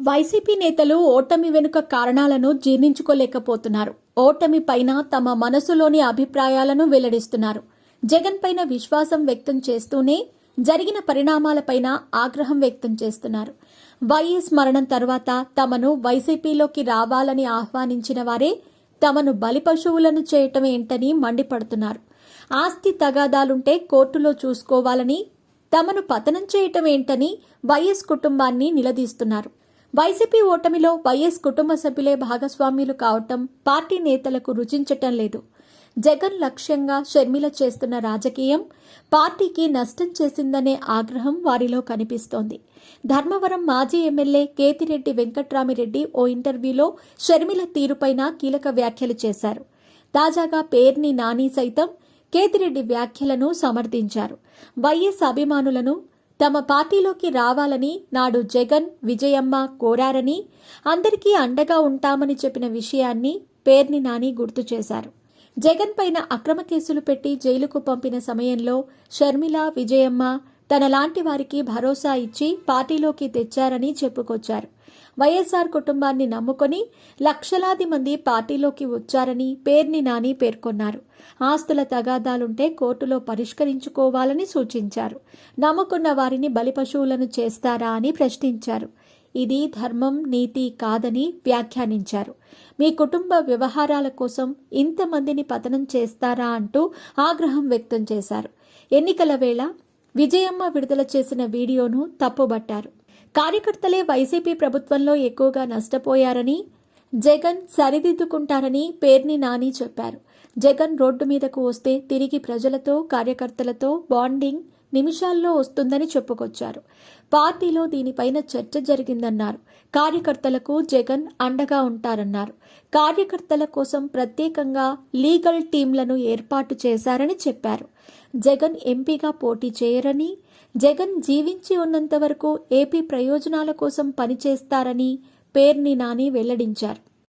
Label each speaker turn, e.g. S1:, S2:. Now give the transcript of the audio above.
S1: YCP నేతలు ఓటమి వెనుక కారణాలను జీర్ణించుకోలేకపోతున్నారు. ఓటమి పైన తమ మనసులోని అభిప్రాయాలను వెల్లడిస్తున్నారు. జగన్ పైన విశ్వాసం వ్యక్తం చేస్తూనే జరిగిన పరిణామాలపైన ఆగ్రహం వ్యక్తం చేస్తున్నారు. వైఎస్ మరణం తర్వాత తమను వైసీపీలోకి రావాలని ఆహ్వానించిన వారే తమను బలిపశువులను చేయటం ఏంటని మండిపడుతున్నారు. ఆస్తి తగాదాలుంటే కోర్టులో చూసుకోవాలని, తమను పతనం చేయటం ఏంటని వైఎస్ కుటుంబాన్ని నిలదీస్తున్నారు. వైసీపీ ఓటమిలో వైఎస్ కుటుంబ సభ్యులే భాగస్వామ్యులు కావటం పార్టీ నేతలకు రుచించటం లేదు. జగన్ లక్ష్యంగా షర్మిల చేస్తున్న రాజకీయం పార్టీకి నష్టం చేసిందనే ఆగ్రహం వారిలో కనిపిస్తోంది. ధర్మవరం మాజీ ఎమ్మెల్యే కేతిరెడ్డి వెంకట్రామిరెడ్డి ఓ ఇంటర్వ్యూలో షర్మిల తీరుపైన కీలక వ్యాఖ్యలు చేశారు. తాజాగా పేర్ని నాని సైతం కేతిరెడ్డి వ్యాఖ్యలను సమర్థించారు. వైఎస్ అభిమానులను తమ పార్టీలోకి రావాలని నాడు జగన్, విజయమ్మ కోరారని, అందరికీ అండగా ఉంటామని చెప్పిన విషయాన్ని పేర్ని నాని గుర్తు చేశారు. జగన్ పైన అక్రమ కేసులు పెట్టి జైలుకు పంపిన సమయంలో షర్మిల, విజయమ్మ తనలాంటి వారికి భరోసా ఇచ్చి పార్టీలోకి తెచ్చారని చెప్పుకొచ్చారు. వైఎస్ఆర్ కుటుంబాన్ని నమ్ముకొని లక్షలాది మంది పార్టీలోకి వచ్చారని పేర్ని నాని పేర్కొన్నారు. ఆస్తుల తగాదాలుంటే కోర్టులో పరిష్కరించుకోవాలని సూచించారు. నమ్ముకున్న వారిని బలిపశువులను చేస్తారా అని ప్రశ్నించారు. ఇది ధర్మం, నీతి కాదని వ్యాఖ్యానించారు. మీ కుటుంబ వ్యవహారాల కోసం ఇంతమందిని పతనం చేస్తారా అంటూ ఆగ్రహం వ్యక్తం చేశారు. ఎన్నికల వేళ విజయమ్మ విడుదల చేసిన వీడియోను తప్పుబట్టారు. కార్యకర్తలే వైసీపీ ప్రభుత్వంలో ఎక్కువగా నష్టపోయారని, జగన్ సరిదిద్దుకుంటారని పేర్ని నాని చెప్పారు. జగన్ రోడ్డు మీదకు వస్తే తిరిగి ప్రజలతో, కార్యకర్తలతో బాండింగ్ నిమిషాల్లో వస్తుందని చెప్పుకొచ్చారు. పార్టీలో దీనిపైన చర్చ జరిగిందన్నారు. కార్యకర్తలకు జగన్ అండగా ఉంటారన్నారు. కార్యకర్తల కోసం ప్రత్యేకంగా లీగల్ టీంలను ఏర్పాటు చేశారని చెప్పారు. జగన్ ఎంపీగా పోటీ చేయరని, జగన్ జీవించి ఉన్నంత వరకు ఏపీ ప్రయోజనాల కోసం పనిచేస్తారని పేర్ని నాని వెల్లడించారు.